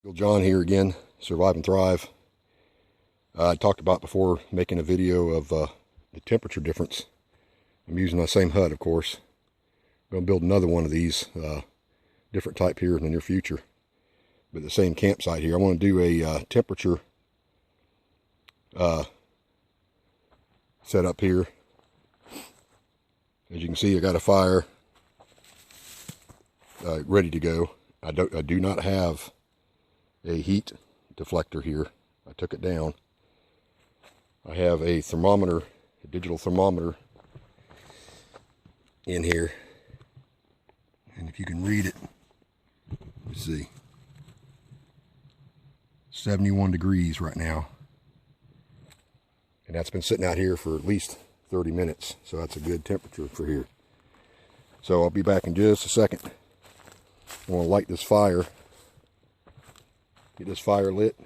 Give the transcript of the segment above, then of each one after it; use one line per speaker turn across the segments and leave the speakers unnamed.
Bill John here again, Survive and Thrive. I talked about before making a video of the temperature difference. I'm using my same hut, of course. I'm going to build another one of these, different type here in the near future. But the same campsite here. I want to do a temperature setup here. As you can see, I got a fire ready to go. I do not have a heat deflector here. I took it down. I have a thermometer, a digital thermometer in here. And if you can read it, let's see. 71 degrees right now. And that's been sitting out here for at least 30 minutes. So that's a good temperature for here. So I'll be back in just a second. I want to light this fire. Get this fire lit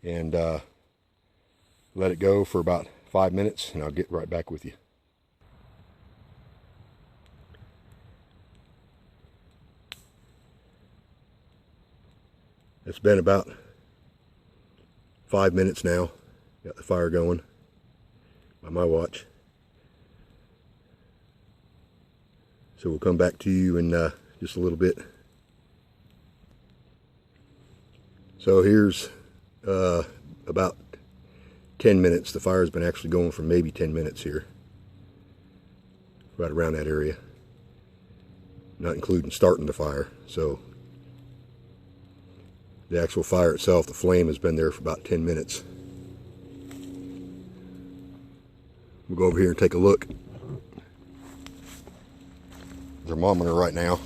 and let it go for about 5 minutes, and I'll get right back with you. It's been about 5 minutes now. Got the fire going by my watch. So we'll come back to you in just a little bit. So here's about 10 minutes. The fire's been actually going for maybe 10 minutes here. Right around that area. Not including starting the fire. So the actual fire itself, the flame has been there for about 10 minutes. We'll go over here and take a look. Thermometer right now.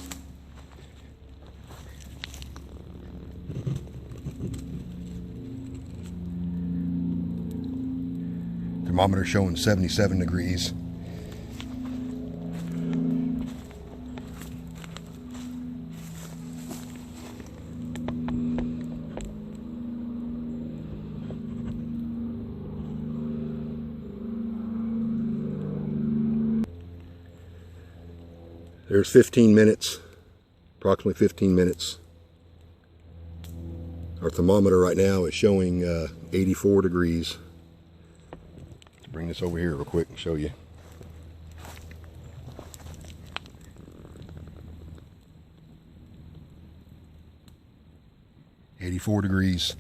Thermometer showing 77 degrees. There's 15 minutes, approximately 15 minutes. Our thermometer right now is showing 84 degrees. Bring this over here real quick and show you. .84 degrees.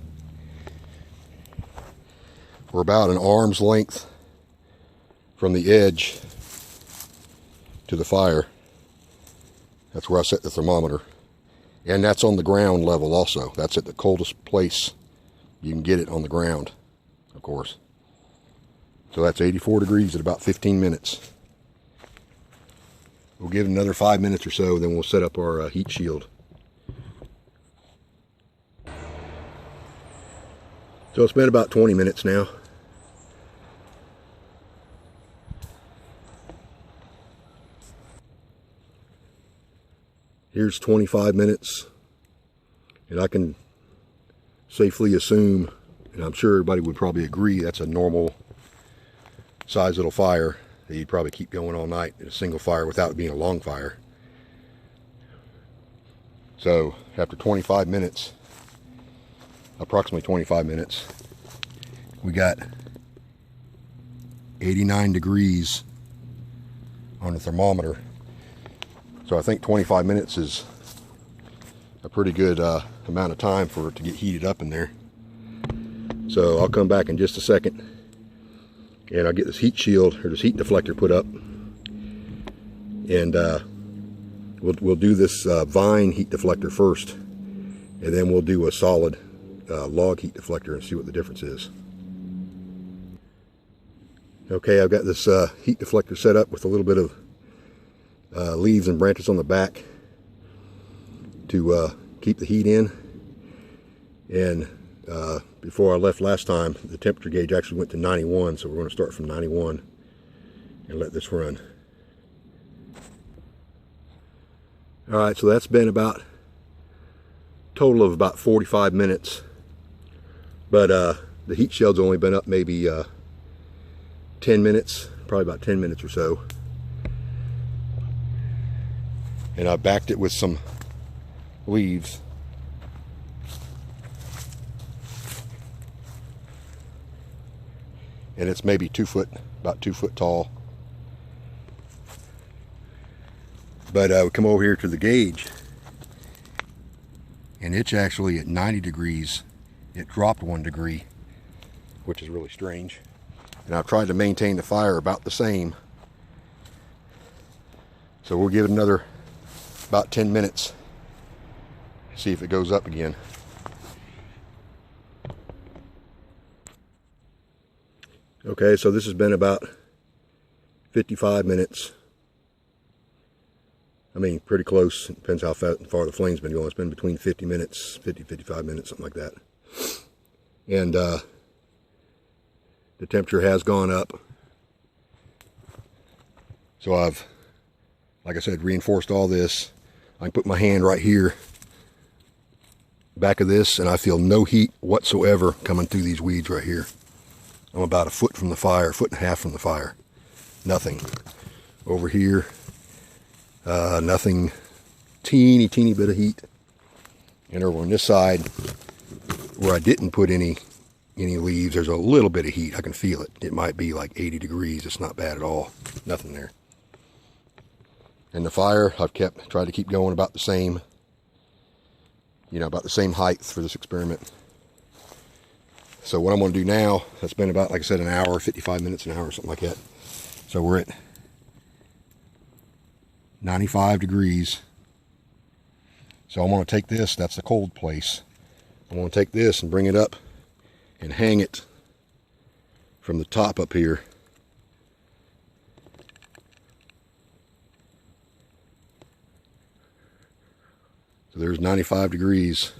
We're about an arm's length from the edge to the fire. That's where I set the thermometer. And that's on the ground level also. That's at the coldest place you can get it on the ground, of course. So that's 84 degrees at about 15 minutes. We'll give it another 5 minutes or so, then we'll set up our heat shield. So it's been about 20 minutes now. Here's 25 minutes. And I can safely assume, and I'm sure everybody would probably agree, that's a normal size little fire that you'd probably keep going all night in a single fire without it being a long fire. So after 25 minutes, approximately 25 minutes, we got 89 degrees on the thermometer. So I think 25 minutes is a pretty good amount of time for it to get heated up in there. So I'll come back in just a second. And I'll get this heat shield, or this heat deflector put up. And we'll do this vine heat deflector first. And then we'll do a solid log heat deflector and see what the difference is. Okay, I've got this heat deflector set up with a little bit of leaves and branches on the back to keep the heat in. And before I left last time, the temperature gauge actually went to 91, so we're going to start from 91 and let this run. Alright, so that's been about total of about 45 minutes, but the heat shield's only been up maybe 10 minutes, probably about 10 minutes or so. And I backed it with some leaves and it's maybe about 2 foot tall. But we come over here to the gauge, and it's actually at 90 degrees. It dropped 1 degree, which is really strange. And I've tried to maintain the fire about the same. So we'll give it another about 10 minutes, see if it goes up again. Okay, so this has been about 55 minutes. I mean, pretty close. It depends how far the flame's been going. It's been between 50 minutes, 55 minutes, something like that. And the temperature has gone up. So I've, like I said, reinforced all this. I can put my hand right here, back of this, and I feel no heat whatsoever coming through these weeds right here. I'm about 1 foot from the fire, 1.5 feet from the fire. Nothing. Over here, nothing, teeny bit of heat. And over on this side, where I didn't put any leaves, there's a little bit of heat. I can feel it. It might be like 80 degrees. It's not bad at all. Nothing there. And the fire, I've tried to keep going about the same, about the same height for this experiment. So what I'm going to do now, that's been about, like I said, an hour, 55 minutes, an hour, something like that. So we're at 95 degrees. So I'm going to take this, that's the cold place. I'm going to take this and bring it up and hang it from the top up here. So there's 95 degrees.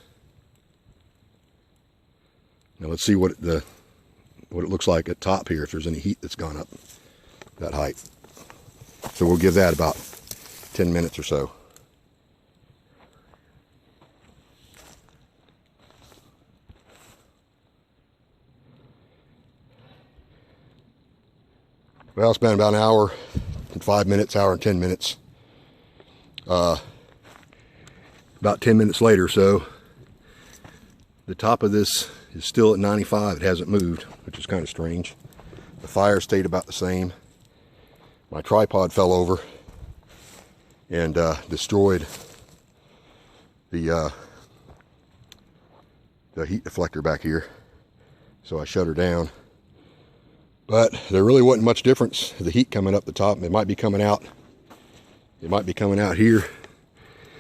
Now let's see what it looks like at top here, if there's any heat that's gone up that height. So we'll give that about 10 minutes or so. Well, it's been about an hour and 5 minutes, hour and 10 minutes. About 10 minutes later, so the top of this is still at 95. It hasn't moved, which is kind of strange. The fire stayed about the same. My tripod fell over and destroyed the heat deflector back here, so I shut her down. But there really wasn't much difference. The heat coming up the top, it might be coming out. It might be coming out here,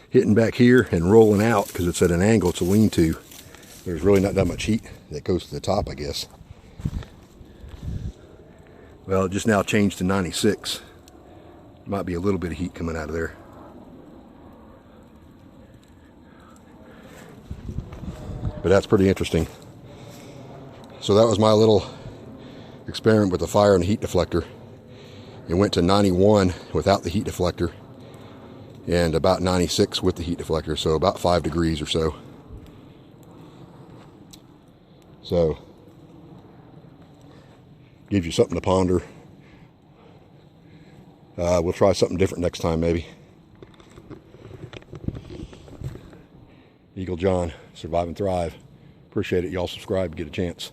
hitting back here and rolling out because it's at an angle. It's a lean-to. There's really not that much heat that goes to the top, I guess. Well, it just now changed to 96. Might be a little bit of heat coming out of there. But that's pretty interesting. So that was my little experiment with the fire and the heat deflector. It went to 91 without the heat deflector and about 96 with the heat deflector, so about 5 degrees or so. So gives you something to ponder. We'll try something different next time, maybe. Eagle John, Survive and Thrive. Appreciate it. Y'all subscribe, get a chance.